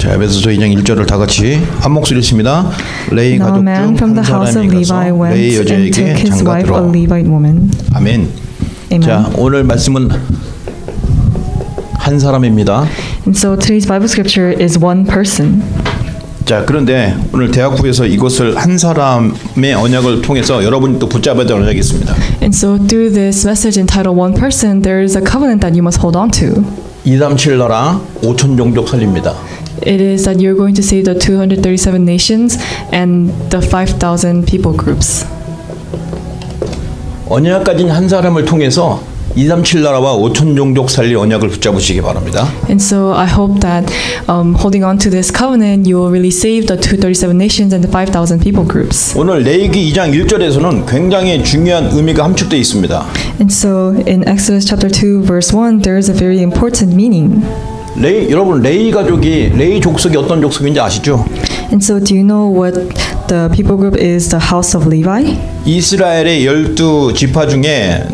자, 에베소서 2장 1절을 다 같이 한 목소리 읽습니다. 레이 Now 가족 a man from 중 the 한 house of 사람이 Levi 가서 went 레이 and 여자에게 took his wife, a 장가들어. Levite woman. 아멘. Amen. 자, 오늘 말씀은 한 사람입니다. And so today's Bible scripture is one person. 자, 그런데 오늘 대학부에서 이것을 한 사람의 언약을 통해서 여러분이 또 붙잡아야 될 언약이 있습니다. And so through this message entitled One Person, there is a covenant that you must hold on to. 237 나라 5천 종족 살립니다. It is that you're going to save the 237 nations and the 5,000 people groups. 언약 가진 한 사람을 통해서 237 나라와 5천 종족 살릴 언약을 붙잡으시기 바랍니다. And so I hope that holding on to this covenant, you will really save the 237 nations and the 5,000 people groups. 오늘 레위기 2장 1절에서는 굉장히 중요한 의미가 함축되어 있습니다. And so in Exodus chapter 2 verse 1, there is a very important meaning. 여러분 레위 가족이 레위 족속이 어떤 족속인지 아시죠? And so do you know what the people group is, the house of Levi? 이스라엘의 12지파 중에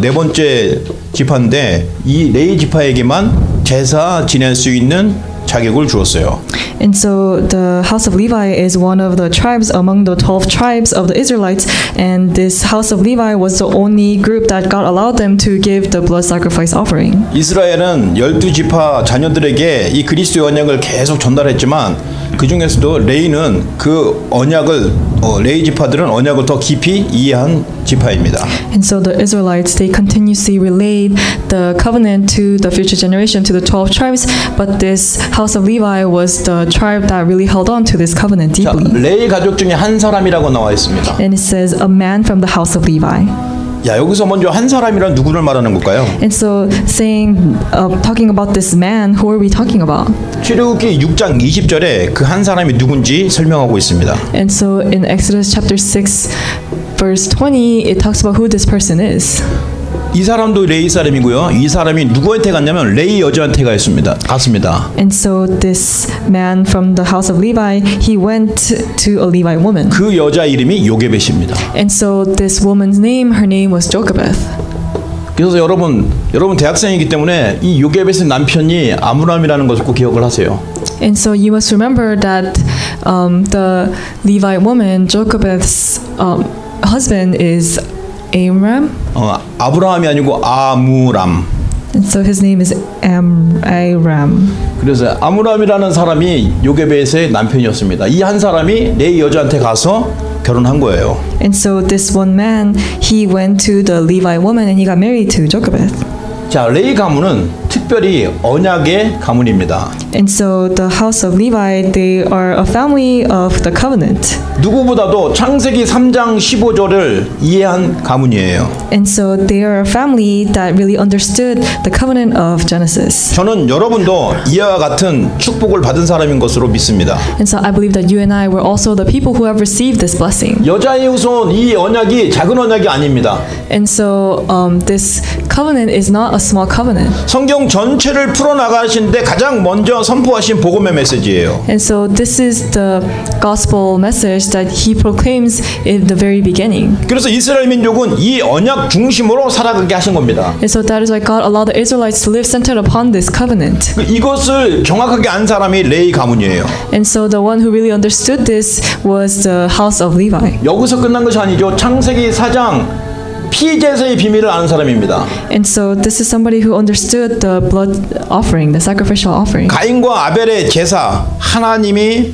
네 번째 지파인데 이 레위 지파에게만 제사 지낼 수 있는 자격을 주었어요. And so the house of Levi is one of the tribes among the 12 tribes of the Israelites, and this house of Levi was the only group that God allowed them to give the blood sacrifice offering. 이스라엘은 12지파 자녀들에게 이 그리스도의 언약을 계속 전달했지만 그 중에서도 레위는 그 언약을 레위 지파들은 언약을 더 깊이 이해한 지파입니다. And so the Israelites, they continuously relayed the covenant to the future generation, to the 12 tribes, but this house of Levi was the tribe that really held on to this covenant 자, deeply. 레위 가족 중에 한 사람이라고 나와 있습니다. And it says a man from the house of Levi. 야, 여기서 먼저 한 사람이란 누구를 말하는 걸까요? And so saying, talking about this man, who are we talking about? 출애굽기 6장 20절에 그 한 사람이 누군지 설명하고 있습니다. And so in Exodus chapter 6 verse 20, it talks about who this person is. 이 사람도 레위 사람이고요. 이 사람이 누구한테 갔냐면 레위 여자한테 갔습니다. And so this man from the house of Levi, he went to a Levite woman. 그 여자 이름이 요게벳입니다. And so this woman's name, her name was Jochebed. 그래서 여러분 대학생이기 때문에 이 요게벳의 남편이 아므람이라는 것을 꼭 기억을 하세요. And so you must remember that the Levite woman, Jochebed's husband is Amram. 아브라함이 아니고 아므람. And so his name is Amram. 그래서 아므람이라는 사람이 요게벳의 남편이었습니다. 이 한 사람이 레위 여자한테 가서 결혼한 거예요. And so this one man, he went to the Levite woman and he got married to Jochebed. 자, 레위 가문은 특별히 언약의 가문입니다. And so the house of Levi, they are a family of the covenant. 누구보다도 창세기 3장 15절을 이해한 가문이에요. And so they are a family that really understood the covenant of Genesis. 저는 여러분도 이와 같은 축복을 받은 사람인 것으로 믿습니다. And so I believe that you and I were also the people who have received this blessing. 여자의 후손 이 언약이 작은 언약이 아닙니다. And so this covenant is not a small covenant. 성경 전체를 풀어나가시는데 가장 먼저 선포하신 복음의 메시지예요. And so this is the gospel message that he proclaims in the very beginning. 그래서 이스라엘 민족은 이 언약 중심으로 살아가게 하신 겁니다. And so that is why God allowed the Israelites to live centered upon this covenant. 이것을 정확하게 안 사람이 레위 가문이에요. And so the one who really understood this was the house of Levi. 여기서 끝난 것이 아니죠. 창세기 4장 피제사의 비밀을 아는 사람입니다. And so this is somebody who understood the blood offering, the sacrificial offering. 가인과 아벨의 제사, 하나님이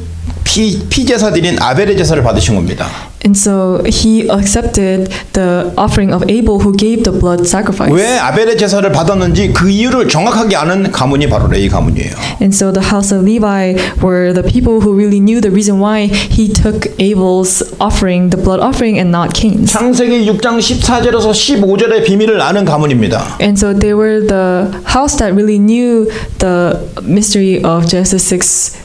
피제사들인 아벨의 제사를 받으신 겁니다. And so he accepted the offering of Abel who gave the blood sacrifice. 왜 아벨의 제사를 받았는지 그 이유를 정확하게 아는 가문이 바로 레위 가문이에요. And so the house of Levi were the people who really knew the reason why he took Abel's offering, the blood offering, and not Cain's. 창세기 6장 14절에서 15절의 비밀을 아는 가문입니다. And so they were the house that really knew the mystery of Genesis 6.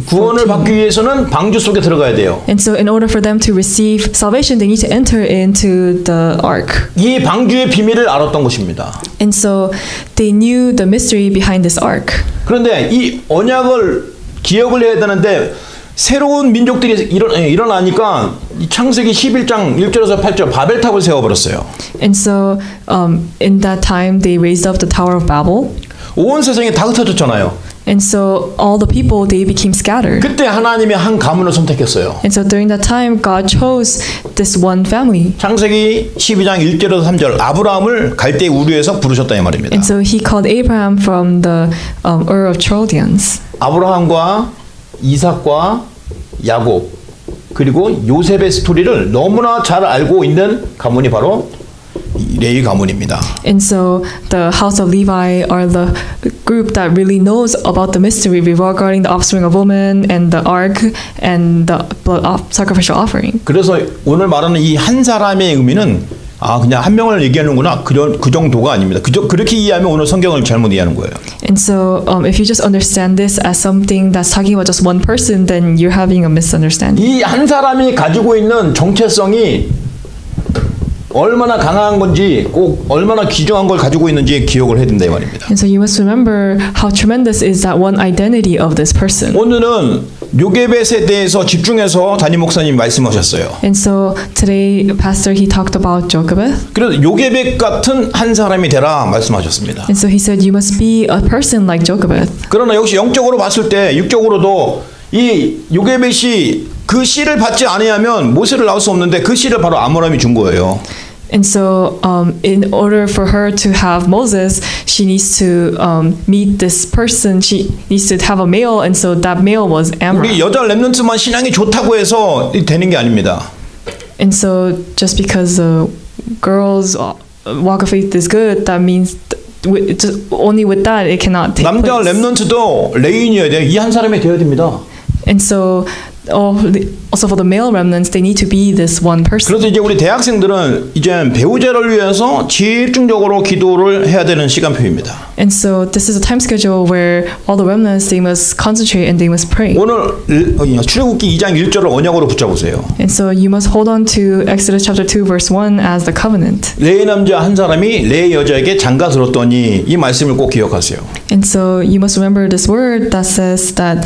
구원을 받기 위해서는 방주 속에 들어가야 돼요. And so in order for them to receive salvation, they need to enter into the ark. 이 방주의 비밀을 알았던 것입니다. And so they knew the mystery behind this ark. 그런데 이 언약을 기억을 해야 되는데 새로운 민족들이 일어나니까 이 창세기 11장 1절에서 8절 바벨탑을 세워버렸어요. And so in that time they raised up the Tower of Babel. 온 세상이 다 흩어졌잖아요. And so all the people, they became scattered. 그때 하나님이 한 가문을 선택했어요. And so during that time, God chose this one family. 창세기 12장 1절에서 3절 아브라함을 갈대 우르에서 부르셨다 이 말입니다. And so he called Abraham from the Ur of Chaldeans. 아브라함과 이삭과 야곱 그리고 요셉의 스토리를 너무나 잘 알고 있는 가문이 바로 레위 가문입니다. And so the house of Levi are the group that really knows about the mystery regarding the offspring of woman and the ark and the blood sacrificial offering. 그래서 오늘 말하는 이 한 사람의 의미는 그냥 한 명을 얘기하는구나 그 정도가 아닙니다. 그렇게 이해하면 오늘 성경을 잘못 이해하는 거예요. And so if you just understand this as something that's talking about just one person, then you're having a misunderstanding. 이 한 사람이 가지고 있는 정체성이 얼마나 강한 건지 꼭 얼마나 귀중한 걸 가지고 있는지 기억을 해야 된다 이 말입니다. And so you must remember how tremendous is that one identity of this person. 오늘은 요게벳에 대해서 집중해서 담임 목사님이 말씀하셨어요. And so today, Pastor, he talked about Jochebed. 그래서 요게벳 같은 한 사람이 되라 말씀하셨습니다. And so he said, you must be a person like Jochebed. 그러나 역시 영적으로 봤을 때 육적으로도 이 요게벳이 그 씨를 받지 않으면 모세를 낳을 수 없는데 그 씨를 바로 아므람이 준 거예요. And so, in order for her to have Moses, she needs to meet this person. She needs to have a male, and so that male was Amram. 우리 여자 렘넌트만 신앙이 좋다고 해서 되는 게 아닙니다. And so, just because girls' walk of faith is good, that means only with that it cannot take 남자 place. 렘넌트도 레인이어야 돼요. 이 한 사람이 되어야 됩니다. And so, also for the male remnants, they need to be this one person. 그래서 이제 우리 대학생들은 이제 배우자를 위해서 집중적으로 기도를 해야 되는 시간표입니다. And so this is a time schedule where all the remnants, they must concentrate and they must pray. 오늘 출애굽기 2장 1절을 언약으로 붙잡으세요. And so you must hold on to Exodus chapter 2 verse 1 as the covenant. 레위 남자 한 사람이 레위 여자에게 장가 들었더니 이 말씀을 꼭 기억하세요. And so you must remember this word that says that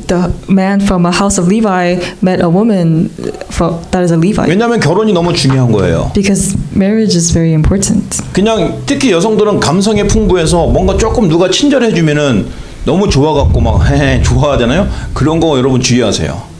the man from a house of Levi met a woman that is a Levite. 왜냐하면 결혼이 너무 중요한 거예요. Because marriage is very important. 그냥 특히 여성들은 감성에 풍부해서 뭔가 조금 누가 친절해 주면은 너무 좋아갖고 막 좋아하잖아요. 그런 거 여러분 주의하세요.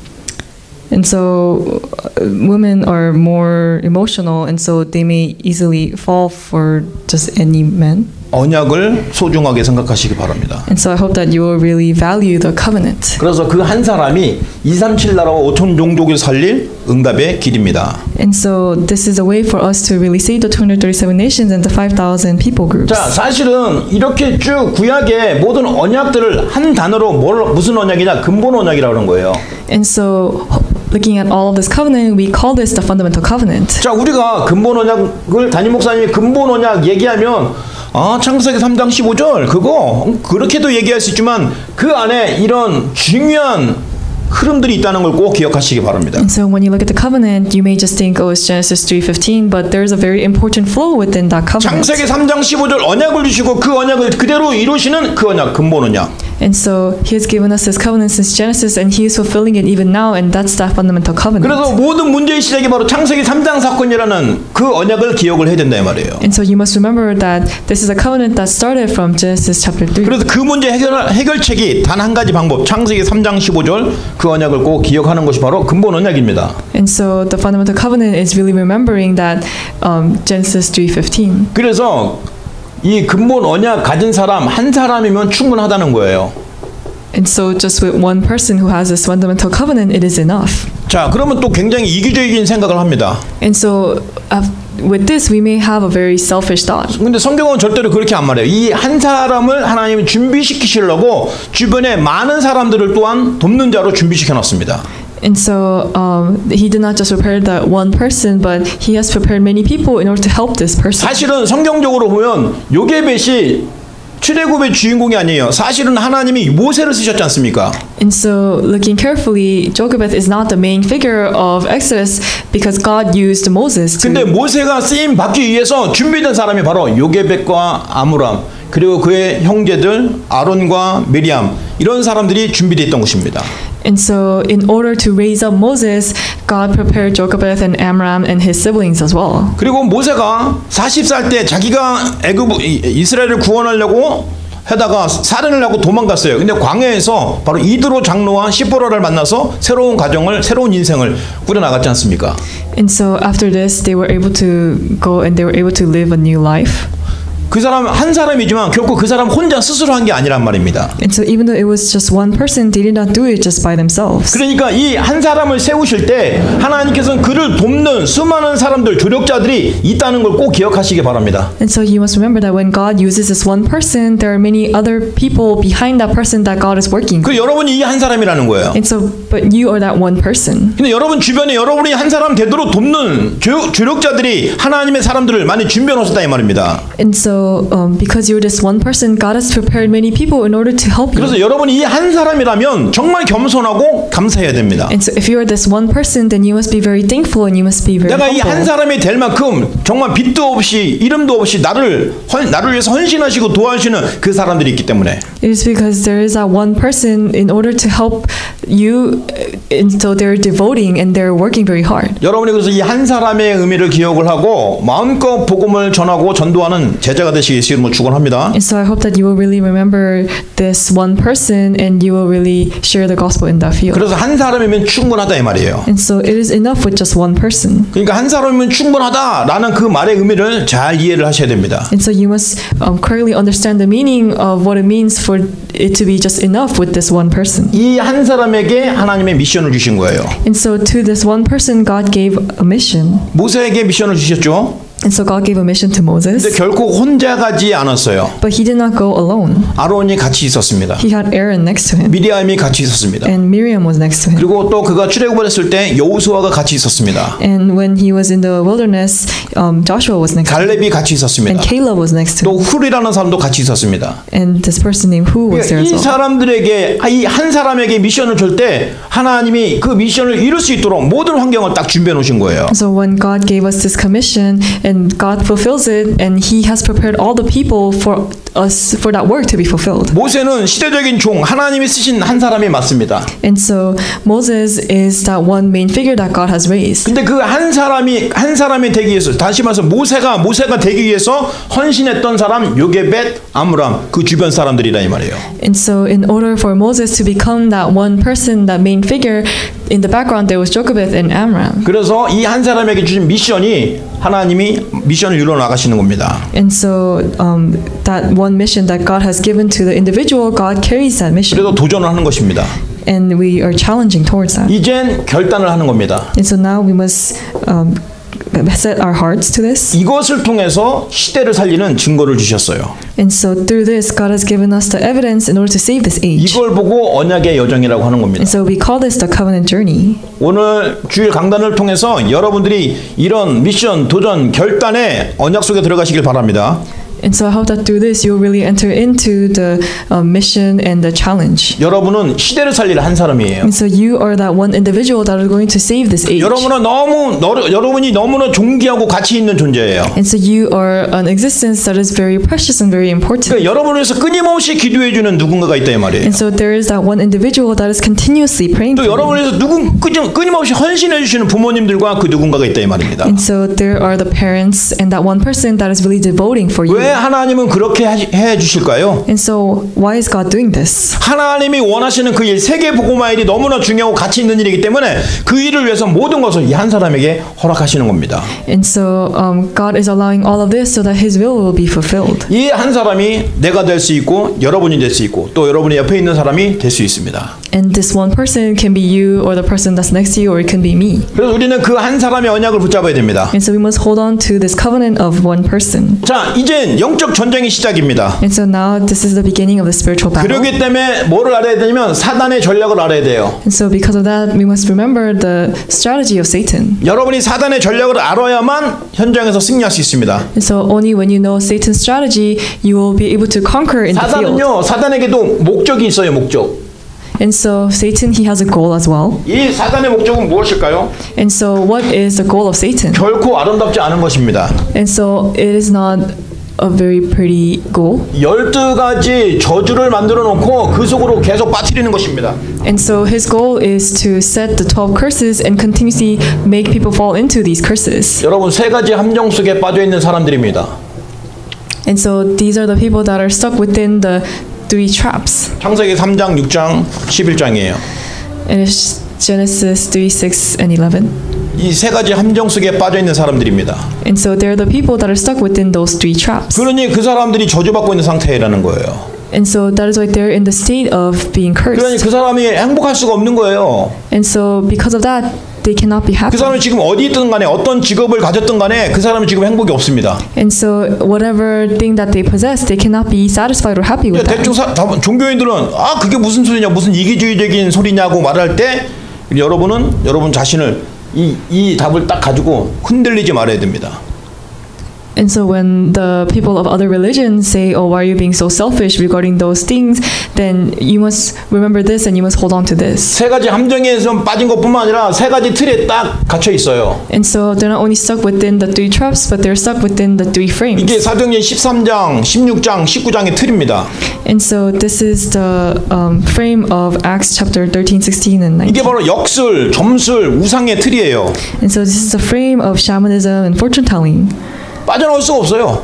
And so women are more emotional, and so they may easily fall for just any man. 언약을 소중하게 생각하시기 바랍니다. And so I hope that you will really value the covenant. 그래서 그 한 사람이 237 나라와 5천 종족을 살릴 응답의 길입니다. And so this is a way for us to really save the 237 nations and the 5,000 people groups. 자, 사실은 이렇게 쭉 구약의 모든 언약들을 한 단어로 무슨 언약이냐? 근본 언약이라고 하는 거예요. And so looking at all of this covenant, we call this the fundamental covenant. 자, 우리가 근본 언약을 담임 목사님이 근본 언약 얘기하면 창세기 3장 15절 그거 그렇게도 얘기할 수 있지만 그 안에 이런 중요한 흐름들이 있다는 걸 꼭 기억하시기 바랍니다. And so when you look at the covenant, you may just think, oh, it's Genesis 3:15, but there's a very important flow within that covenant. 창세기 3장 15절 언약을 주시고 그 언약을 그대로 이루시는 그 언약, 근본 언약. And so He has given us this covenant since Genesis, and He is fulfilling it even now, and that's that fundamental covenant. 그래서 모든 문제의 시작이 바로 창세기 3장 사건이라는 그 언약을 기억을 해야 된다 이 말이에요. And so you must remember that this is a covenant that started from Genesis chapter 3. 그래서 그 문제 해결책이 단 한 가지 방법, 창세기 3장 15절 그 언약을 꼭 기억하는 것이 바로 근본 언약입니다. And so the fundamental covenant is really remembering that Genesis 3:15. 그래서 이 근본 언약 가진 사람 한 사람이면 충분하다는 거예요. And so just with one person who has this fundamental covenant, it is enough. 자, 그러면 또 굉장히 이기적인 생각을 합니다. And so with this, we may have a very selfish thought. 근데 성경은 절대로 그렇게 안 말해요. 이 한 사람을 하나님이 준비시키시려고 주변에 많은 사람들을 또한 돕는 자로 준비시켜 놨습니다. And so he did not just prepare that one person, but he has prepared many people in order to help this person. 사실은 성경적으로 보면 요게벳이 출애굽의 주인공이 아니에요. 사실은 하나님이 모세를 쓰셨지 않습니까? And so looking carefully, Jochebed is not the main figure of Exodus because God used Moses to. 근데 모세가 쓰임 받기 위해서 준비된 사람이 바로 요게벳과 아므람 그리고 그의 형제들 아론과 미리암 이런 사람들이 준비되어 있던 것입니다. And so in order to raise up Moses, God prepared Jochebed and Amram and his siblings as well. 그리고 모세가 40살 때 자기가 이스라엘을 구원하려고 하다가 살인을 하고 도망갔어요. 근데 광야에서 바로 이드로 장로와 시보라를 만나서 새로운 가정을, 새로운 인생을 꾸려나갔지 않습니까? And so after this, they were able to go and they were able to live a new life. 그 사람 한 사람이지만 결코 그 사람 혼자 스스로 한 게 아니란 말입니다. And so even though it was just one person, they did not do it just by themselves. 그러니까 이 한 사람을 세우실 때 하나님께서는 그를 돕는 수많은 사람들, 조력자들이 있다는 걸 꼭 기억하시기 바랍니다. And so you must remember that when God uses this one person, there are many other people behind that person that God is working. 그 여러분이 이 한 사람이라는 거예요. And so, but you are that one person. 근데 여러분 주변에 여러분이 한 사람 되도록 돕는 조력자들이 하나님의 사람들을 많이 준비해 놓으셨다 이 말입니다. And so, because you're this one person, God has prepared many people in order to help you. 그래서 여러분이 이 한 사람이라면 정말 겸손하고 감사해야 됩니다. And so, if you are this one person, then you must be very thankful and you must be very 내가 이 한 humble. 사람이 될 만큼 정말 빛도 없이 이름도 없이 나를 위해서 헌신하시고 도와주시는 그 사람들이 있기 때문에. It is because there is that one person in order to help you, and so they're devoting and they're working very hard. 여러분이 그래서 이 한 사람의 의미를 기억을 하고 마음껏 복음을 전하고 전도하는 제자가 되시기 예수 이름으로 축원합니다. And so I hope that you will really remember this one person and you will really share the gospel in that field. 그래서 한 사람이면 충분하다 이 말이에요. And so it is enough with just one person. 그러니까 한 사람이면 충분하다라는 그 말의 의미를 잘 이해를 하셔야 됩니다. And so you must correctly understand the meaning of what it means for it to be just enough with this one person. 이 한 사람에게 하나님의 미션을 주신 거예요. And so to this one person, God gave a mission. 모세에게 미션을 주셨죠. And so God gave a mission to 근데 Moses, 결코 혼자 가지 않았어요. but he did not go alone. 아론이 같이 있었습니다. He had Aaron next to him, 미리암이 같이 있었습니다. and Miriam was next to him. 그리고 또 그가 출애굽을 했을 때 여호수아가 같이 있었습니다. And when he was in the wilderness, Joshua was next to him, 갈렙이 같이 있었습니다. and Caleb was next to 또 him, 훌이라는 사람도 같이 있었습니다. and this person named Hu was there as 이 well. 사람들에게 이 한 사람에게 미션을 줄 때 하나님이 그 미션을 이룰 수 있도록 모든 환경을 딱 준비해 놓으신 거예요. So when God gave us this commission, and God fulfills it, and He has prepared all the people for us for that work to be fulfilled. 모세는 시대적인 종 하나님이 쓰신 한 사람이 맞습니다. And so Moses is that one main figure that God has raised. 근데 그 한 사람이 되기 위해서 다시 말해서 모세가 되기 위해서 헌신했던 사람 요게벳, 아므람 그 주변 사람들이라 이 말이에요. And so in order for Moses to become that one person, that main figure, in the background there was Jochebed and Amram. 그래서 이 한 사람에게 주신 미션이 하나님이 미션을 이루어 나가시는 겁니다. And so that one mission that God has given to the individual, God carries that mission. 그래서 도전을 하는 것입니다. And we are challenging towards that. 이젠 결단을 하는 겁니다. And so now we must set our hearts to this. 이것을 통해서 시대를 살리는 증거를 주셨어요. And so through this, God has given us the evidence in order to save this age. 이걸 보고 언약의 여정이라고 하는 겁니다. And so we call this the covenant journey. 오늘 주일 강단을 통해서 여러분들이 이런 미션, 도전, 결단의 언약 속에 들어가시길 바랍니다. And so I hope that through this you'll really enter into the mission and the challenge. 여러분은 시대를 살릴 한 사람이에요. And so you are that one individual that are going to save this age. 여러분이 너무나 존귀하고 가치 있는 존재예요. And so you are an existence that is very precious and very important. 그러니까 여러분을 위해서 끊임없이 기도해 주는 누군가가 있다 이 말이에요. And so there is that one individual that is continuously praying 또 for you. 여러분을 위해서 끊임없이 헌신해 주시는 부모님들과 그 누군가가 있다 이 말입니다. And so there are the parents and that one person that is really devoting for you. 왜 하나님은 그렇게 해 주실까요? And so why is God doing this? 하나님이 원하시는 그 일, 세계 복음화 일이 너무나 중요하고 가치 있는 일이기 때문에 그 일을 위해서 모든 것을 이 한 사람에게 허락하시는 겁니다. And so God is allowing all of this so that His will be fulfilled. 이 한 사람이 내가 될 수 있고 여러분이 될 수 있고 또 여러분의 옆에 있는 사람이 될 수 있습니다. And this one person can be you or the person that's next to you or it can be me. 그래서 우리는 그 한 사람의 언약을 붙잡아야 됩니다. And so we must hold on to this covenant of one person. 자, 이젠 영적 전쟁의 시작입니다. And so now this is the beginning of the spiritual battle. 그렇기 때문에 뭐를 알아야 되냐면 사단의 전략을 알아야 돼요. And so because of that, we must remember the strategy of Satan. 여러분이 사단의 전략을 알아야만 현장에서 승리할 수 있습니다. And so only when you know Satan's strategy, you will be able to conquer in the field. 사단에게도 목적이 있어요, 목적. And so Satan, he has a goal as well. 이 사단의 목적은 무엇일까요? And so what is the goal of Satan? 결코 아름답지 않은 것입니다. And so it is not a very pretty goal. 12가지 저주를 만들어 놓고 그 속으로 계속 빠뜨리는 것입니다. And so his goal is to set the 12 curses and continuously make people fall into these curses. 여러분 세 가지 함정 속에 빠져 있는 사람들입니다. And so these are the people that are stuck within the three traps. 창세기 3장, 6장, 11장이에요. And it's Genesis 3, 6, and 11. 이 세 가지 함정 속에 빠져 있는 사람들입니다. And so they're the people that are stuck within those three traps. 그러니 그 사람들이 저주받고 있는 상태라는 거예요. And so that is why they're in the state of being 그러니 cursed. 그 사람이 행복할 수가 없는 거예요. And so because of that, they cannot be 그 happy. 사람이 지금 어디 있든 간에 어떤 직업을 가졌든 간에 그 사람은 지금 행복이 없습니다. And so whatever thing that they possess, they cannot be satisfied or happy with that. 대충 종교인들은 아 그게 무슨 소리냐 무슨 이기주의적인 소리냐고 말할 때 여러분 자신을 이 답을 딱 가지고 흔들리지 말아야 됩니다. And so when the people of other religions say, oh, why are you being so selfish regarding those things, then you must remember this and you must hold on to this. 세 가지 함정에서 빠진 것뿐만 아니라 세 가지 틀에 딱 갇혀 있어요. And so they're not only stuck within the three traps, but they're stuck within the three frames. 이게 사도행전 13장, 16장, 19장의 틀입니다. And so this is the frame of Acts chapter 13, 16, and 19. 이게 바로 역술, 점술, 우상의 틀이에요. And so this is the frame of shamanism and fortune telling. 빠져나올 수가 없어요.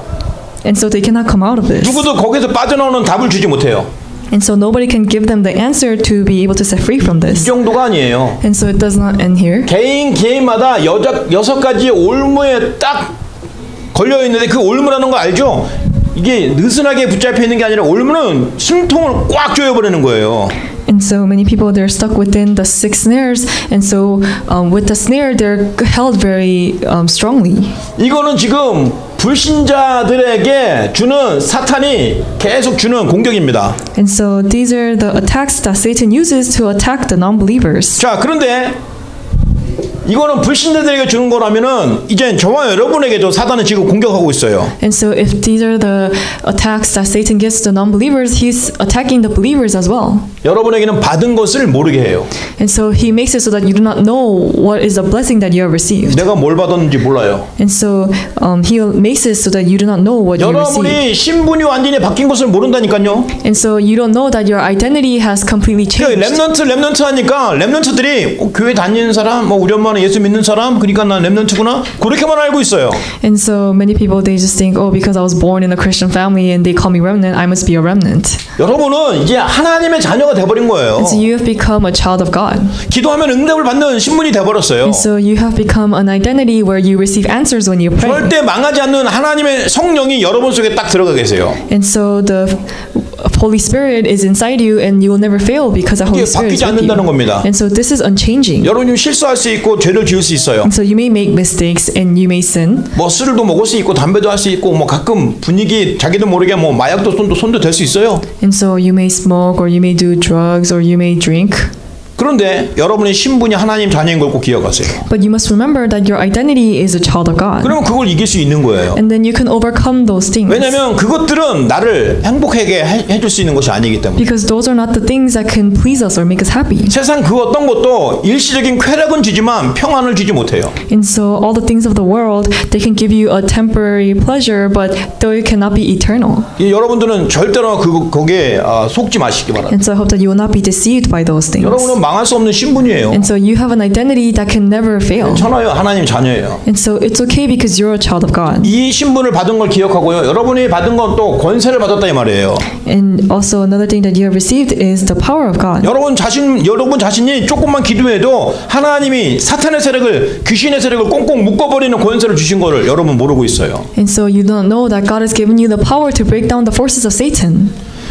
And so they cannot come out of this. 누구도 거기서 빠져나오는 답을 주지 못해요. And so nobody can give them the answer to be able to set free from 이 this. 정도가 아니에요. And so it does not end here. 개인마다 여섯 가지 올무에 딱 걸려 있는데 그 올무라는 거 알죠? 이게 느슨하게 붙잡혀 있는 게 아니라 올무는 숨통을 꽉 조여버리는 거예요. And so many people, they're stuck within the 6 snares, and so with the snare they're held very strongly. 이거는 지금 불신자들에게 주는 사탄이 계속 주는 공격입니다. And so these are the attacks that Satan uses to attack the non-believers. 자, 그런데 이거는 불신자들에게 주는 거라면은 이제 저와 여러분에게도 사단은 지금 공격하고 있어요. And so if these are the attacks that Satan gives to non-believers, he's attacking the believers as well. 여러분에게는 받은 것을 모르게 해요. And so he makes it so that you do not know what is the blessing that you have received. 내가 뭘 받았는지 몰라요. And so he makes it so that you do not know what you received. 여러분이 신분이 완전히 바뀐 것을 모른다니까요. And so you don't know that your identity has completely changed. 렘넌트 하니까 렘넌트들이 교회 다니는 사람, 뭐 우리 엄마는 예수 믿는 사람, 그러니까 난 렘넌트구나. 그렇게만 알고 있어요. And so many people, they just think, oh, because I was born in a Christian family and they call me remnant, I must be a remnant. 여러분은 이제 하나님의 자녀가 돼버린 거예요. And so you have become a child of God. 기도하면 응답을 받는 신분이 돼버렸어요. And so you have become an identity where you receive answers when you pray. 절대 망하지 않는 하나님의 성령이 여러분 속에 딱 들어가 계세요. And so the Holy Spirit is inside you, and you will never fail because the Holy 이게 Spirit is 바뀌지 with 않는다는 you. 겁니다. And so this is unchanging. 여러분이 실수할 수 있고 죄를 지을 수 있어요. And so you may make mistakes and you may sin. 뭐 술도 먹을 수 있고 담배도 할 수 있고 뭐 가끔 분위기 자기도 모르게 뭐 마약도 손도 댈 수 있어요. And so you may smoke or you may do drugs or you may drink. 그런데 여러분의 신분이 하나님 자녀인 걸 꼭 기억하세요. But you must remember that your identity is a child of God. 그러면 그걸 이길 수 있는 거예요. And then you can overcome those things. 왜냐하면 그것들은 나를 행복하게 해줄 수 있는 것이 아니기 때문에. Because those are not the things that can please us or make us happy. 세상 그 어떤 것도 일시적인 쾌락은 주지만 평안을 주지 못해요. And so all the things of the world, they can give you a temporary pleasure, but they cannot be eternal. 여러분들은 절대로 거기에 속지 마시기 바랍니다. And so I hope that you will not be deceived by those things. 여러분은 망할 수 없는 신분이에요. And so you have an identity that can never fail. 괜찮아요. 하나님 자녀예요. And so it's okay because you're a child of God. 이 신분을 받은 걸 기억하고요. 여러분이 받은 건 또 권세를 받았다 이 말이에요. And also another thing that you have received is the power of God. 여러분 자신이 조금만 기도해도 하나님이 사탄의 세력을 귀신의 세력을 꽁꽁 묶어버리는 권세를 주신 거를 여러분 모르고 있어요. And so you don't know that God has given you the power to break down the forces of Satan.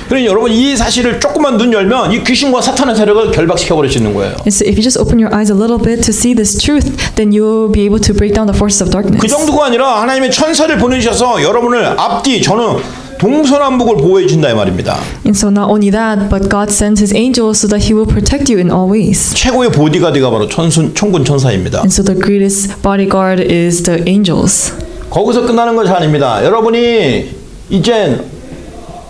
그러니 여러분 이 사실을 조금만 눈 열면 이 귀신과 사탄의 세력을 결박시켜 버릴 수 있는 거예요. And so if you just open your eyes a little bit to see this truth, then you will be able to break down the forces of darkness. 그 정도가 아니라 하나님의 천사를 보내주셔서 여러분을 앞뒤 저는 동서남북을 보호해 준다 이 말입니다. And so not only that, but God sends His angels so that He will protect you in all ways. 최고의 보디가드가 바로 천군 천사입니다. And so the greatest bodyguard is the angels. 거기서 끝나는 것이 아닙니다. 여러분이 이젠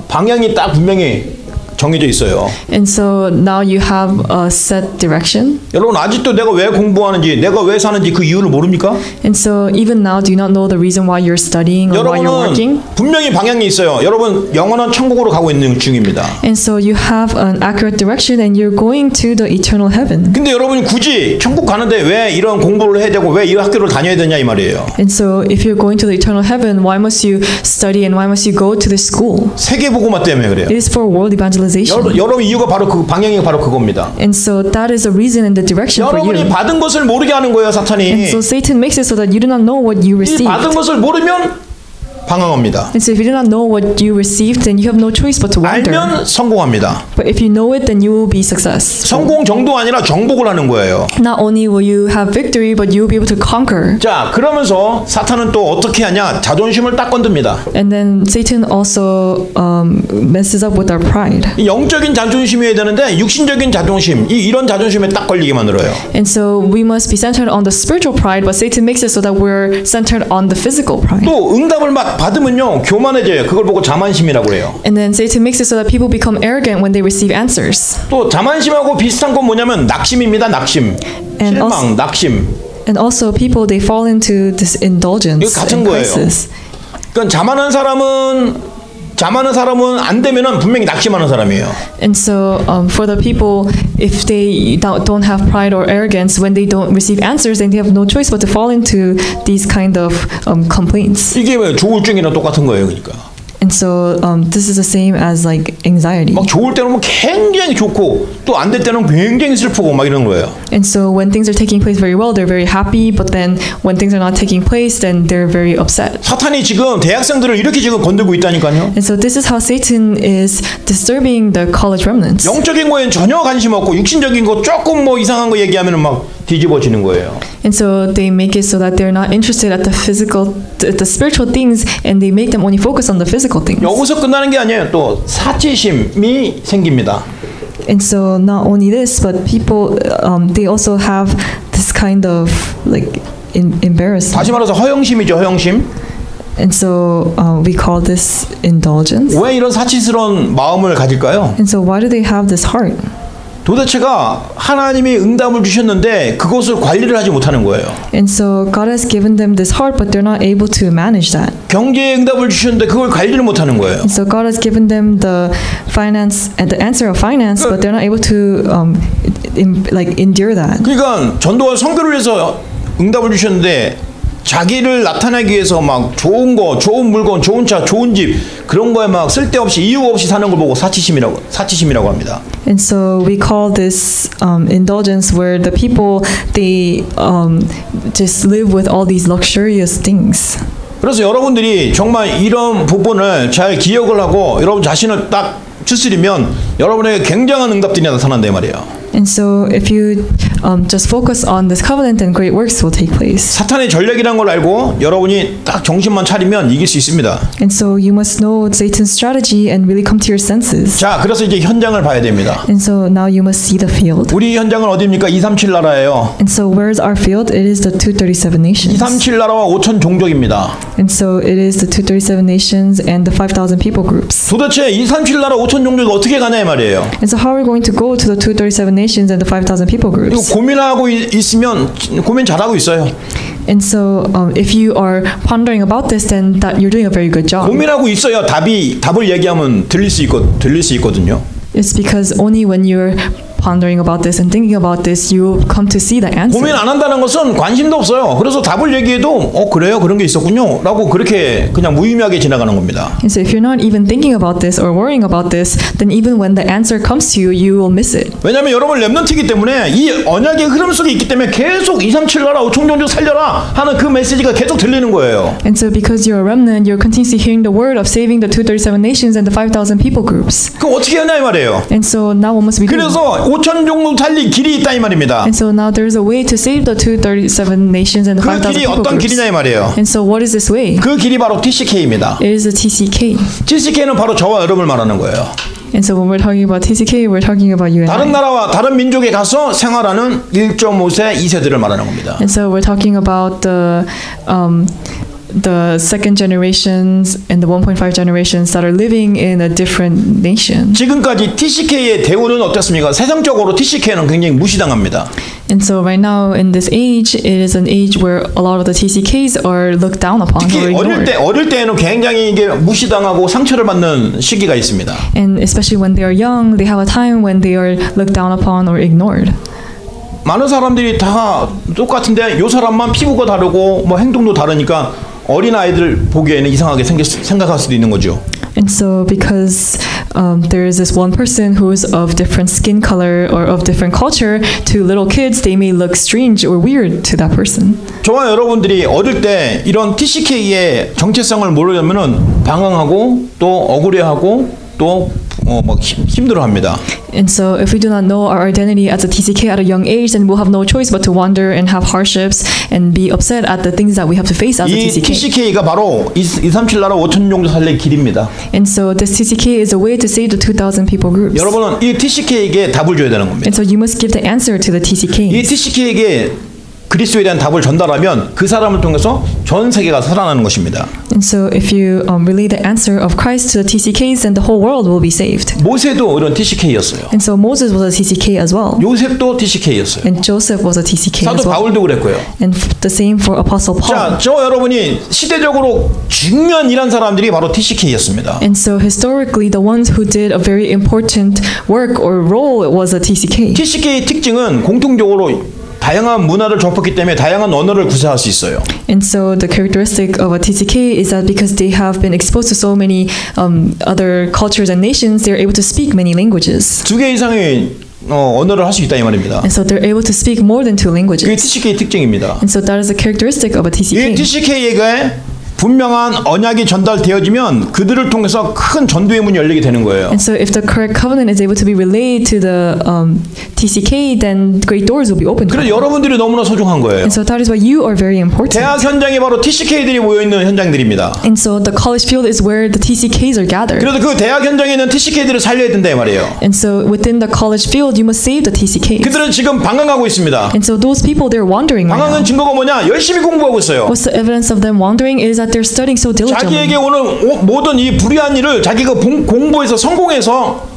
방향이 딱 분명히 정해져 있어요. And so now you have a set direction. 여러분 아직도 내가 왜 공부하는지, 내가 왜 사는지 그 이유를 모릅니까? And so even now, do you not know the reason why you're studying or why you're working? 여러분은 분명히 방향이 있어요. 여러분 영원한 천국으로 가고 있는 중입니다. And so you have an accurate direction and you're going to the eternal heaven. 근데 여러분이 굳이 천국 가는데 왜 이런 공부를 해야 되고 왜 이 학교를 다녀야 되냐 이 말이에요. And so if you're going to the eternal heaven, why must you study and why must you go to this school? 세계복음화 때문에 그래요. It is for world evangelization. 여러분 이유가 바로 그 방향이 바로 그겁니다. And so that is a reason and the direction for 여러분이 you. 받은 것을 모르게 하는 거예요, 사탄이. And so Satan makes it so that you do not know what you 이 received. 받은 것을 모르면 방황합니다. And so if you do not know what you received, then you have no choice but to wander. 알면 성공합니다. But if you know it, then you will be successful. 성공 정도 아니라 정복을 하는 거예요. Not only will you have victory, but you will be able to conquer. 자, 그러면서 사탄은 또 어떻게 하냐? 자존심을 딱 건듭니다. And then Satan also messes up with our pride. 이 영적인 자존심이어야 되는데 육신적인 자존심, 이런 자존심에 딱 걸리게 만들어요. And so we must be centered on the spiritual pride, but Satan makes it so that we're centered on the physical pride. 또 응답을 막 받으면요 교만해져요. 그걸 보고 자만심이라고 그래요. And then Satan makes it so that people become arrogant when they receive answers. 또 자만심하고 비슷한 건 뭐냐면 낙심입니다. 낙심, And 실망, also- 낙심. And also people, they fall into this indulgence 이거 같은 and 거예요. crisis. 그러니까 자만한 사람은 안 되면은 분명히 낙심하는 사람이에요. And so for the people, if they don't have pride or arrogance, when they don't receive answers, then they have no choice but to fall into these kind of complaints. 이게 왜 조울증이랑 똑같은 거예요, 그러니까. And so this is the same as like anxiety. 막 좋을 때는 뭐 굉장히 좋고 또 안 될 때는 굉장히 슬프고 막 이런 거예요. And so when things are taking place very well, they're very happy, but then when things are not taking place, then they're very upset. 사탄이 지금 대학생들을 이렇게 지금 건들고 있다니까요. And so this is how Satan is disturbing the college remnants. 영적인 거에는 전혀 관심 없고 육신적인 거 조금 뭐 이상한 거 얘기하면은 막 뒤집어지는 거예요. And so they make it so that they're not interested at the physical, the spiritual things, and they make them only focus on the physical things. 여기서 끝나는 게 아니에요. 또 사치심이 생깁니다. And so not only this, but people, they also have this kind of like embarrassment. 다시 말해서 허영심이죠. 허영심. And so we call this indulgence. 왜 이런 사치스러운 마음을 가질까요? And so why do they have this heart? 도대체가 하나님이 응답을 주셨는데 그것을 관리를 하지 못하는 거예요. And so God has given them this heart, but they're not able to manage that. 경제의 응답을 주셨는데 그걸 관리를 못하는 거예요. And so God has given them the finance and the answer of finance, but they're not able to endure that. 그러니까 전도와 선교를 위해서 응답을 주셨는데 자기를 나타내기 위해서 막 좋은 거, 좋은 물건, 좋은 차, 좋은 집 그런 거에 막 쓸데없이 이유 없이 사는 걸 보고 사치심이라고 합니다. And so we call this indulgence, where the people they just live with all these luxurious things. 그래서 여러분들이 정말 이런 부분을 잘 기억을 하고 여러분 자신을 딱 추스리면 여러분에게 굉장한 응답들이 나타난다 이 말이에요. And so if you just focus on this covenant, then great works will take place. 사탄의 전략이라는 걸 알고 여러분이 딱 정신만 차리면 이길 수 있습니다. And so you must know Satan's strategy and really come to your senses. 자, 그래서 이제 현장을 봐야 됩니다. And so now you must see the field. 우리 현장은 어디입니까? 237 나라예요. And so where's our field? It is the 237 nations. 237 나라와 5천 종족입니다. And so it is the 237 nations and the 5,000 people groups. 도대체 237 나라 5천 종족이 어떻게 가냐 이 말이에요. And so how are we going to go to the 237 nations and the 5,000 people 이거 groups? 고민하고 있으면 고민 잘하고 있어요. And so if you are pondering about this, then that you're doing a very good job. 고민하고 있어야 답을 얘기하면 들릴 수 있거든요. It's because only when you're pondering about this and thinking about this, you come to see the answer. 고민 안 한다는 것은 관심도 없어요. 그래서 답을 얘기해도 그래요? 그런 게 있었군요. 라고 그렇게 그냥 무의미하게 지나가는 겁니다. And so if you're not even thinking about this or worrying about this, then even when the answer comes to you, you will miss it. 왜냐하면 여러분 렘넌트이기 때문에 이 언약의 흐름 속에 있기 때문에 계속 237 나라 5천 종족 살려라 하는 그 메시지가 계속 들리는 거예요. And so because you're a remnant, you're continuously hearing the word of saving the 237 nations and the 5,000 people groups. 그럼 어떻게 하냐 이 말이에요. And so now what must we do? 그래서 5천 종족 살릴 길이 있다 이 말입니다. And so now there's a way to save the 237 nations and the 그 5,000 길이 people 어떤 groups. 길이냐 이 말이에요. And so what is this way? 그 길이 바로 TCK입니다. It is the TCK. TCK는 바로 저와 여러분을 말하는 거예요. And so when we're talking about TCK, we're talking about you and 다른 I. 나라와 다른 민족에 가서 생활하는 1.5세 2세들을 말하는 겁니다. And so we're talking about the the second generations and the 1.5 generations that are living in a different nation. 지금까지 TCK의 대우는 어떻습니까? 세상적으로 TCK는 굉장히 무시당합니다. And so right now in this age, it is an age where a lot of the TCKs are looked down upon or 특히 ignored. 어릴 때에는 굉장히 이게 무시당하고 상처를 받는 시기가 있습니다. And especially when they are young, they have a time when they are looked down upon or ignored. 많은 사람들이 다 똑같은데 요 사람만 피부가 다르고 뭐 행동도 다르니까 어린 아이들 보기에는 이상하게 생각할 수도 있는 거죠. And so because there is this one person who is of different skin color or of different culture, to little kids they may look strange or weird to that person. 저와 여러분들이 어릴 때 이런 TCK의 정체성을 모르려면은 방황하고 또 억울해하고 또 막 힘들어합니다. And so if we do not know our identity as a TCK at a young age, then we'll have no choice but to wander and have hardships and be upset at the things that we have to face as a 이 TCK. TCK가 바로 237 나라 5천 정도 살릴 길입니다. And so this TCK is a way to save the 2,000 people groups. 여러분은 이 TCK에게 답을 줘야 되는 겁니다. And so you must give the answer to the 이 TCKs. TCK에게 그리스도에 대한 답을 전달하면 그 사람을 통해서 전 세계가 살아나는 것입니다. And so if you relay the answer of Christ to the TCKs, then the whole world will be saved. 모세도 이런 TCK였어요. And so Moses was a TCK as well. 요셉도 TCK였어요. And Joseph was a TCK 사도 as well. 바울도 그랬고요. And the same for Apostle 자, Paul. 저 여러분이 시대적으로 중요한 일한 사람들이 바로 TCK였습니다. And so historically, the ones who did a very important work or role was a TCK. TCK의 특징은 공통적으로 다양한 문화를 접했기 때문에 다양한 언어를 구사할 수 있어요. And so the characteristic of a TCK is that because they have been exposed to so many other cultures and nations, they're able to speak many languages. 두 개 이상의 언어를 할 수 있다 이 말입니다. And so they're able to speak more than 2 그게 languages. TCK의 특징입니다. And so that is a characteristic of a 이 TCK. TCK에게 분명한 언약이 전달되어지면 그들을 통해서 큰 전도의 문이 열리게 되는 거예요. And so if the correct covenant is able to be relayed to the TCK, then great doors will be opened. 그래서 여러분들이 너무나 소중한 거예요. And so that is why you are very important. 대학 현장이 바로 TCK들이 모여 있는 현장들입니다. And so the college field is where the TCKs are gathered. 그래서 그 대학 현장에 있는 TCK들을 살려야 된다 이 말이에요. And so within the college field, you must save the TCKs. 그들은 지금 방황하고 있습니다. And so those people, they're wandering right now. 방황은 증거가 뭐냐? 열심히 공부하고 있어요. What's the evidence of them wandering is that they're studying so diligently. 자기에게 오는 모든 이 불의한 일을 자기가 공부해서 성공해서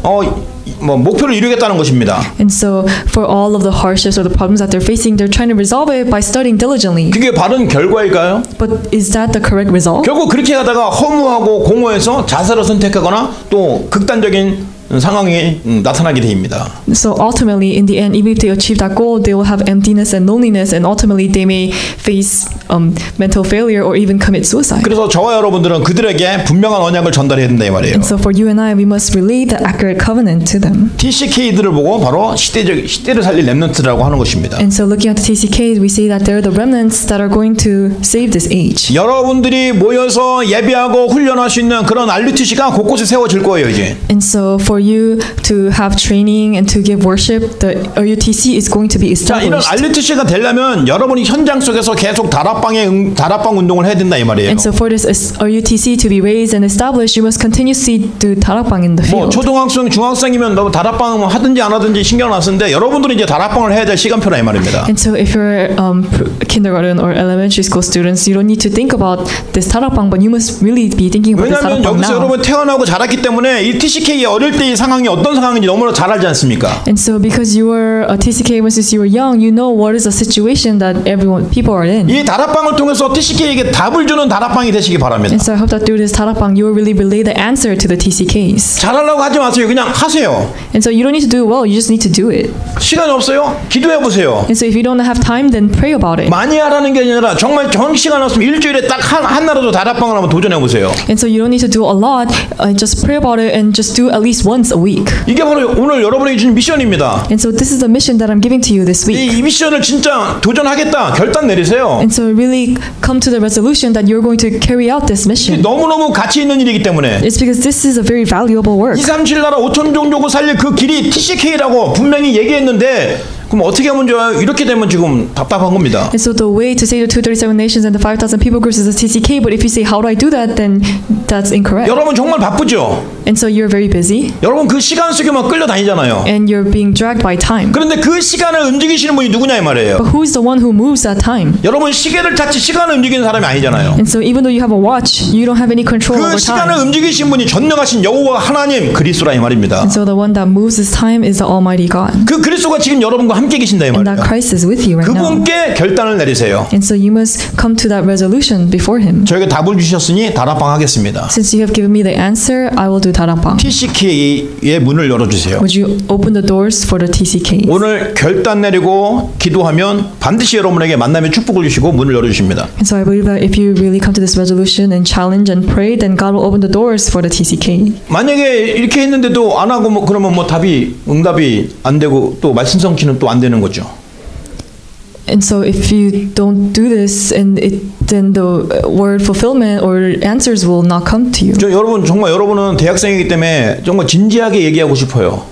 목표를 이루겠다는 것입니다. And so for all of the hardships or the problems that they're facing, they're trying to resolve it by studying diligently. 그게 바른 결과일까요? But is that the correct result? 결국 그렇게 하다가 허무하고 공허해서 자살을 선택하거나 또 극단적인 상황이 나타나게 됩니다. So ultimately, in the end, even if they achieve that goal, they will have emptiness and loneliness, and ultimately they may face mental failure or even commit suicide. 그래서 저와 여러분들은 그들에게 분명한 언약을 전달해야 된다 이 말이에요. And so for you and I, we must relay the accurate covenant to them. TCK들을 보고 바로 시대를 살릴 렘넌트라고 하는 것입니다. And so looking at the TCKs, we say that they're the remnants that are going to save this age. 여러분들이 모여서 예배하고 훈련할 수 있는 그런 RUTC가 곳곳에 세워질 거예요 이제. And so for you to have training and to give worship, the RUTC is going to be 자, 이런 established. RUTC가 되려면 여러분이 현장 속에서 계속 다락방 운동을 해야 된다 이 말이에요. And so for this RUTC to be raised and established, you must continuously do 다락방 in the 뭐 field. 초등학생, 중학생이면 너 다락방 하든지 안 하든지 신경 안 쓰는데 여러분들은 이제 다락방을 해야 될 시간표라 이 말입니다. And so if you're kindergarten or elementary school students, you don't need to think about this 다락방, but you must really be thinking about this 왜냐하면 다락방 여기서 now. 여러분 태어나고 자랐기 때문에 이 TCK의 어릴 때 이 상황이 어떤 상황인지 너무나 잘 알지 않습니까? And so because you were a TCK since you were young, you know what is the situation that people are in. 이 다락방을 통해서 TCK에게 답을 주는 다락방이 되시기 바랍니다. And so I hope that through this 다락방, you will really relay the answer to the TCKs. 잘하려고 하지 마세요. 그냥 하세요. And so you don't need to do it well, you just need to do it. 시간이 없어요? 기도해 보세요. And so if you don't have time, then pray about it. 많이 하라는 게 아니라 정말 시간 없으면 일주일에 딱 한 나라도 다락방을 한번 도전해 보세요. And so you don't need to do a lot, just pray about it and just do at least once a week. 이게 바로 오늘 여러분에게 주는 미션입니다. And so this is the mission that I'm giving to you this week. 이 미션을 진짜 도전하겠다 결단 내리세요. And so really come to the resolution that you're going to carry out this mission. 너무너무 가치 있는 일이기 때문에 It's because this is a very valuable work. 237 나라 5천 종족을 살릴 그 길이 TCK라고 분명히 얘기했는데 그럼 어떻게 하면 좋아요? 이렇게 되면 지금 답답한 겁니다. And so the way to save the 237 nations and the 5,000 people groups is the TCK. But if you say, how do I do that? Then that's incorrect. 여러분 정말 바쁘죠? And so you're very busy. 여러분 그 시간 속에만 끌려다니잖아요. And you're being dragged by time. 그런데 그 시간을 움직이시는 분이 누구냐 이 말이에요. But who is the one who moves that time? 여러분 시계를 찾지 시간을 움직이는 사람이 아니잖아요. And so even though you have a watch, you don't have any control 그 over 시간을 time. 움직이신 분이 전능하신 여호와 하나님 그리스도라 이 말입니다. And so the one that moves this time is the Almighty God. 그 그리스도가 지금 여러분과 함께 계신다 이 And that 말이에요. Christ is with you right now. 그분께 결단을 내리세요. And so you must come to that resolution before Him. 저에게 답을 주셨으니 다락방 하겠습니다. Since you have given me the answer, I will do 다락방. TCK의 문을 열어주세요. Would you open the doors for the TCK? 오늘 결단 내리고 기도하면 반드시 여러분에게 만남의 축복을 주시고 문을 열어주십니다. And so I believe that if you really come to this resolution and challenge and pray, then God will open the doors for the TCK. 만약에 이렇게 했는데도 안 하고 뭐 그러면 뭐 응답이 안 되고 또 말씀 성취는 또 안 되는 거죠. And so if you don't do this, then the word fulfillment or answers will not come to you. 저 여러분 정말 여러분은 대학생이기 때문에 정말 진지하게 얘기하고 싶어요.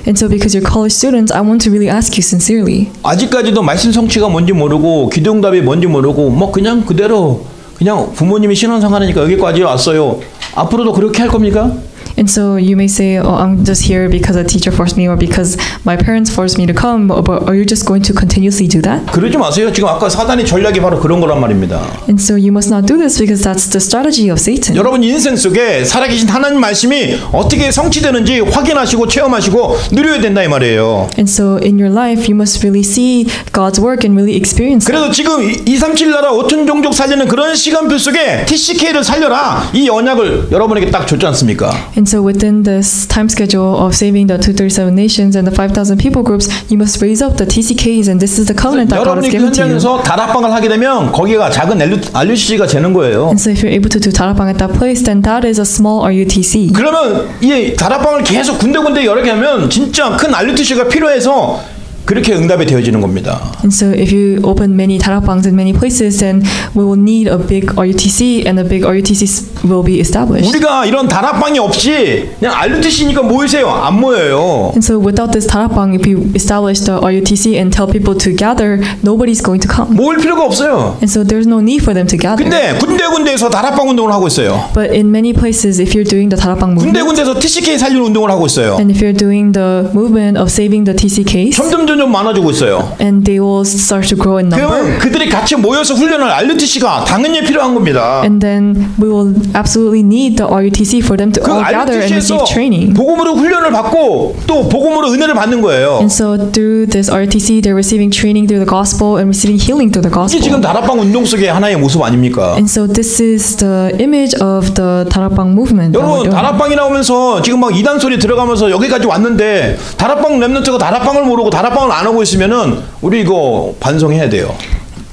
And so because you're college students, I want to really ask you sincerely. 아직까지도 말씀 성취가 뭔지 모르고 기도응답이 뭔지 모르고 뭐 그냥 그대로 그냥 부모님이 신앙생활하니까 여기까지 왔어요. 앞으로도 그렇게 할 겁니까? And so you may say, oh, I'm just here because a teacher forced me or because my parents forced me to come, but are you just going to continuously do that? 그러지 마세요. 지금 아까 사단의 전략이 바로 그런 거란 말입니다. And so you must not do this because that's the strategy of Satan. 여러분 인생 속에 살아계신 하나님 말씀이 어떻게 성취되는지 확인하시고 체험하시고 누려야 된다 이 말이에요. And so in your life, you must really see God's work and really experience it. 그래서 지금 237 나라 5천 종족 살리는 그런 시간표 속에 TCK를 살려라 이 언약을 여러분에게 딱 줬지 않습니까? And so within this time schedule of saving the 237 nations and the 5,000 people groups, you must raise up the TCKs, and this is the covenant that God has 여러분이 그 given to you. 현장에서 다락방을 하게 되면 거기가 작은 RUTC가 되는 거예요. And so if you're able to do 다락방 at that place, then that is a small RUTC. 그러면 이 다락방을 계속 군데군데 여러 개 하면 진짜 큰 RUTC가 필요해서 그렇게 응답이 되어지는 겁니다. And so if you open many 다락방s in many places, then we will need a big RUTC, and a big RUTC will be established. 우리가 이런 다락방이 없이 그냥 RUTC니까 모이세요. 안 모여요. And so without this 다락방, if you establish the RUTC and tell people to gather, nobody's going to come. 모일 필요가 없어요. And so there's no need for them to gather. 근데 군데군데에서 다락방 운동을 하고 있어요. But in many places, if you're doing the 다락방 movement, 군데군데에서 TCK 살리는 운동을 하고 있어요. and if you're doing the movement of saving the TCKs, 점점 많아지고 있어요. and they will start to grow in number. 그러면 그들이 같이 모여서 훈련할 RUTC가 당연히 필요한 겁니다. And then we will absolutely need the RUTC for them to 그 all gather and RUTC에서 receive training. 복음으로 훈련을 받고 또 복음으로 은혜를 받는 거예요. And so through this RUTC, they're receiving training through the gospel and receiving healing through the 이게 지금 gospel. 다락방 운동 속의 하나의 모습 아닙니까? And so this is the image of the 다락방 movement. that we're 여러분 doing. 다락방이 나오면서 지금 막 이단 소리 들어가면서 여기까지 왔는데 다락방 랩런트가 다락방을 모르고 다락방을 안 하고 있으면은 우리 이거 반성해야 돼요.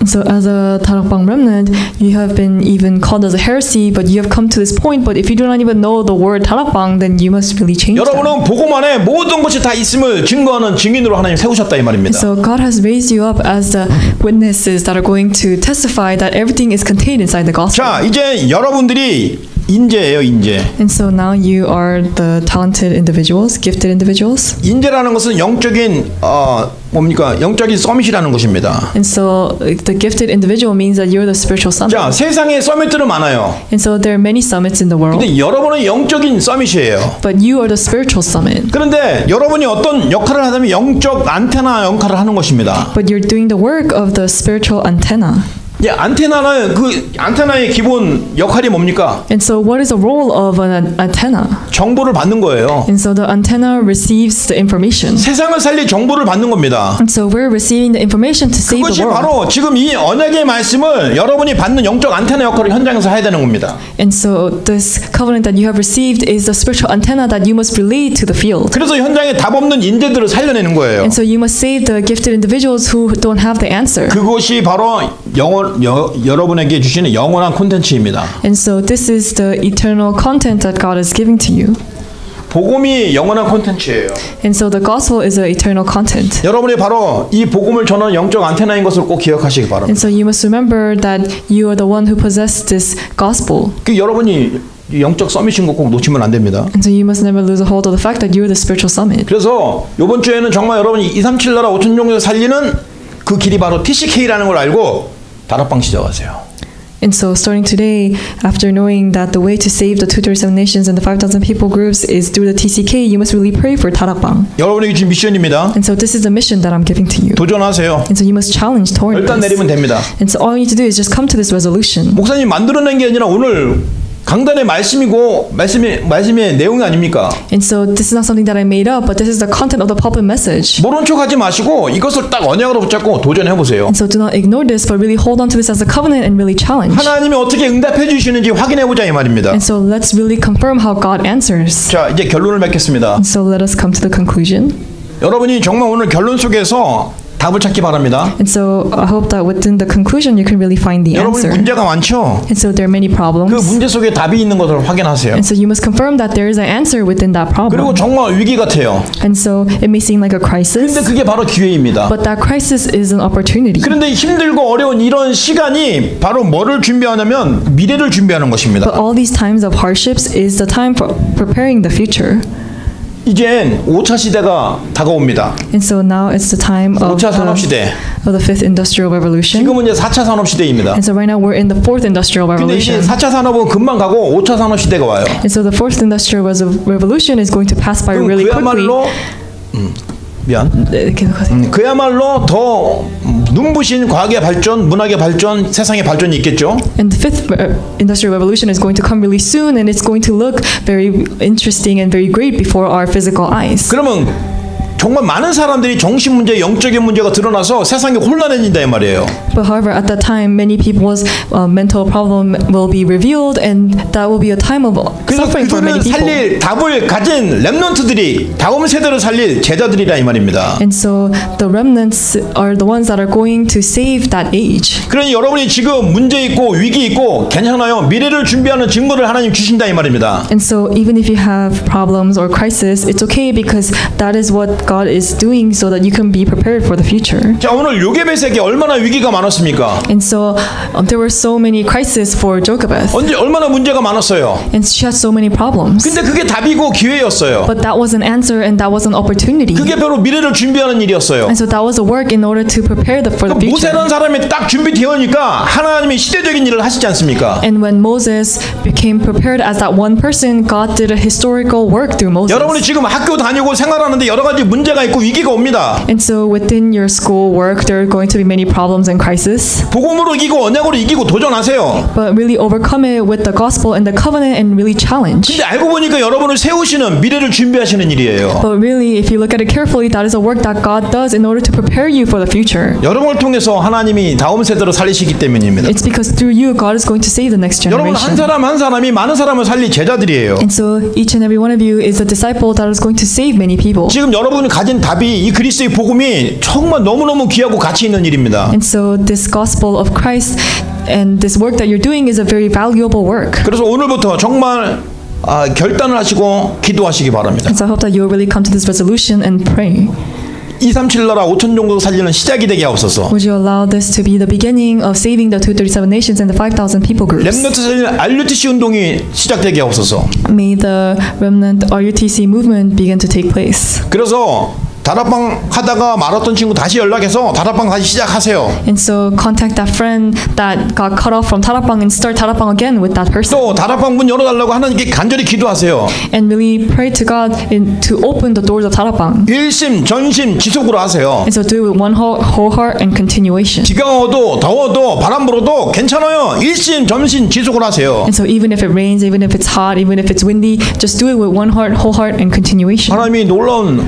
So as a 다락방 remnant, you have been even called as a heresy, but you have come to this point. But if you do not even know the word 다락방, then you must really change that. 여러분은 복음 안에 모든 것이 다 있음을 증거하는 증인으로 하나님 세우셨다 이 말입니다. So God has raised you up as the witnesses that are going to testify that everything is contained inside the gospel. 자, 이제 여러분들이 인재예요, 인재. And so now you are the talented individuals, gifted individuals. 인재라는 것은 영적인 영적인 서밋이라는 것입니다. And so the gifted individual means that you're the spiritual summit. 자, 세상에 서밋들은 많아요. And so there are many summits in the world. 근데 여러분은 영적인 서밋이에요. But you are the spiritual summit. 그런데 여러분이 어떤 역할을 하다면 영적 안테나 역할을 하는 것입니다. But you're doing the work of the spiritual antenna. 예, 안테나는 그 안테나의 기본 역할이 뭡니까? And so what is the role of an antenna? 정보를 받는 거예요. And so the antenna receives the information. 세상을 살릴 정보를 받는 겁니다. And so we're receiving the information to save 그것이 the world. 바로 지금 이 언약의 말씀을 여러분이 받는 영적 안테나 역할을 현장에서 해야 되는 겁니다. And so this covenant that you have received is the spiritual antenna that you must relay to the field. 그래서 현장에 답 없는 인재들을 살려내는 거예요. And so you must save the gifted individuals who don't have the answer. 그것이 바로 여러분에게 주시는 영원한 콘텐츠입니다. And so this is the eternal content that God is giving to you. 복음이 영원한 콘텐츠예요. And so the gospel is the eternal content. 여러분이 바로 이 복음을 전하는 영적 안테나인 것을 꼭 기억하시기 And 바랍니다. so you must remember that you are the one who possesses this gospel. 그 여러분이 이 영적 서밋인 거 꼭 놓치면 안 됩니다. And so you must never lose a hold of the fact that you're the spiritual summit. 그래서 이번 주에는 정말 여러분이 237 나라 5천 종족을 살리는 그 길이 바로 TCK라는 걸 알고 다락방 시작하세요. And so starting today, after knowing that the way to save the 237 nations and the 5,000 people groups is through the TCK, you must really pray for 다락방. 여러분에게 주신 미션입니다. And so this is the mission that I'm giving to you. 도전하세요. And so you must challenge toward 일단 this. 내리면 됩니다. And so all you need to do is just come to this resolution. 목사님 만들어낸 게 아니라 오늘 강단의 말씀이고 말씀의 내용이 아닙니까? And so this is not something that I made up, but this is the content of the pulpit message. 모른 척하지 마시고 이것을 딱 언약으로 붙잡고 도전해 보세요. And so do not ignore this, but really hold on to this as a covenant and really challenge. 하나님이 어떻게 응답해 주시는지 확인해 보자 이 말입니다. And so let's really confirm how God answers. 자, 이제 결론을 맺겠습니다. And so let us come to the conclusion. 여러분이 정말 오늘 결론 속에서 답을 찾기 바랍니다. And so I hope that within the conclusion you can really find the 여러분 answer. 문제가 많죠? And so there are many 그 problems. 문제 속에 답이 있는 것을 확인하세요. And so you must confirm that there is an answer within that 그리고 problem. 정말 위기 같아요. And so it may seem like a 근데 crisis, 그게 바로 기회입니다. but that crisis is an opportunity. 그런데 힘들고 어려운 이런 시간이 바로 뭐를 준비하냐면 미래를 준비하는 것입니다. But all these times of hardships is the time for preparing the future. 이젠 5차 시대가 다가옵니다. And so now it's the time of 5차 산업 시대. the fifth industrial revolution. 지금은 이제 4차 산업 시대입니다. And so right now we're in the fourth industrial 근데 이제 revolution. 4차 산업은 금방 가고 5차 산업 시대가 와요. And so the fourth industrial revolution is going to pass by 그럼 really quickly. 그야말로 네, 계속하세요. 그야말로 더 눈부신 과학의 발전, 문학의 발전, 세상의 발전이 있겠죠. And the fifth industrial revolution is going to come really soon, and it's going to look very interesting and very great before our physical eyes. 그러면 정말 많은 사람들이 정신 문제, 영적인 문제가 드러나서 세상이 혼란해진다 이 말이에요. But however, at that time, many people's mental problem will be revealed, and that will be a time of 그래서 suffering for many 그들을 people. 살릴 답을 가진 렘넌트들이 다음 세대를 살릴 제자들이라 이 말입니다. And so the remnants are the ones that are going to save that age. 그러니 여러분이 지금 문제 있고 위기 있고 괜찮아요. 미래를 준비하는 증거를 하나님 주신다 이 말입니다. And so even if you have problems or crisis, it's okay because that is what God is doing so that you can be prepared for the future. 자, 오늘 요게벳에게 얼마나 위기가 많았습니까? And so there were so many crises for Jochebed, 언제 얼마나 문제가 많았어요. and she had so many problems. 근데 그게 답이고 기회였어요. But that was an answer, and that was an opportunity. 그게 바로 미래를 준비하는 일이었어요. And so that was a work in order to prepare for the future. 모세라는 사람이 딱 준비되어니까 하나님이 시대적인 일을 하시지 않습니까? And when Moses became prepared as that one person, God did a historical work through Moses. 여러분이 지금 학교 다니고 생활하는데 여러 가지 문제가 있고 위기가 옵니다. And so within your school work, there are going to be many problems and crises. 복음으로 이기고 언약으로 이기고 도전하세요. But really overcome it with the gospel and the covenant and really challenge. 근데 알고 보니까 여러분을 세우시는 미래를 준비하시는 일이에요. But really, if you look at it carefully, that is a work that God does in order to prepare you for the future. 여러분을 통해서 하나님이 다음 세대를 살리시기 때문입니다. It's because through you, God is going to save the next 여러분 한 generation. 사람 한 사람이 많은 사람을 살릴 제자들이에요. And so each and every one of you is a disciple that is going to save many people. 지금 여러분이 가진 답이 이 그리스도의 복음이 정말 너무너무 귀하고 가치 있는 일입니다. And so this gospel of Christ and this work that you're doing is a very valuable work. 그래서 오늘부터 정말 결단을 하시고 기도하시기 바랍니다. And so I hope that you will really come to this resolution and pray. 237 나라 5천 종족 살리는 시작이 되게 하옵소서. Would you allow this to be the beginning of saving the 237 nations and the 5,000 people groups? 렘넌트 살리는 RUTC 운동이 시작되게 하옵소서. May the remnant RUTC movement begin to take place. 그래서 다락방 하다가 말았던 친구 다시 연락해서 다락방 다시 시작하세요. And so contact that friend that got cut off from 다락방 and start 다락방 again with that person. 또 다락방 문 열어달라고 하나님께 간절히 기도하세요. And really pray to God to open the doors of 다락방. 일심 전심 지속으로 하세요. And so do it with one whole heart and continuation. 비가 와도 더워도 바람 불어도 괜찮아요. 일심 전심 지속으로 하세요. And so even if it rains, even if it's hot, even if it's windy, just do it with one heart, whole heart, and continuation. 하나님이 놀라운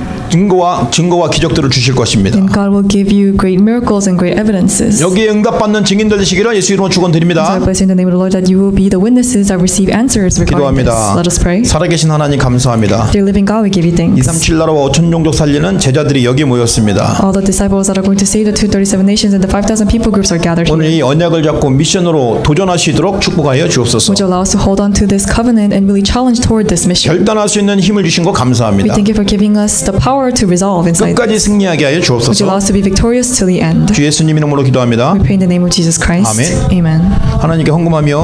증거와 기적들을 주실 것입니다. And God will give you great miracles and great evidences. 여기에 응답받는 증인들 되시기를 예수 이름으로 축원드립니다. So I bless you in the name of the Lord that you will be the witnesses that receive answers regarding this. 기도합니다. Let us pray. 살아계신 하나님 감사합니다. Dear living God, we give you thanks. 237 나라와 5천 종족 살리는 제자들이 여기 모였습니다. All the disciples that are going to save the 237 nations and the 5,000 people groups are gathered 오늘 이 here. 언약을 잡고 미션으로 도전하시도록 축복하여 주옵소서. Would you allow us to hold on to this covenant and really challenge toward this mission? 결단할 수 있는 힘을 주신 거 We 감사합니다. thank you for giving us the power to resolve inside. 끝까지 승리하게 하여 Would you allow 주옵소서. us to be victorious till the end? 주 예수님 이름으로 기도합니다. We pray in the name of Jesus Christ. 아멘. Amen. 하나님께 헌금하며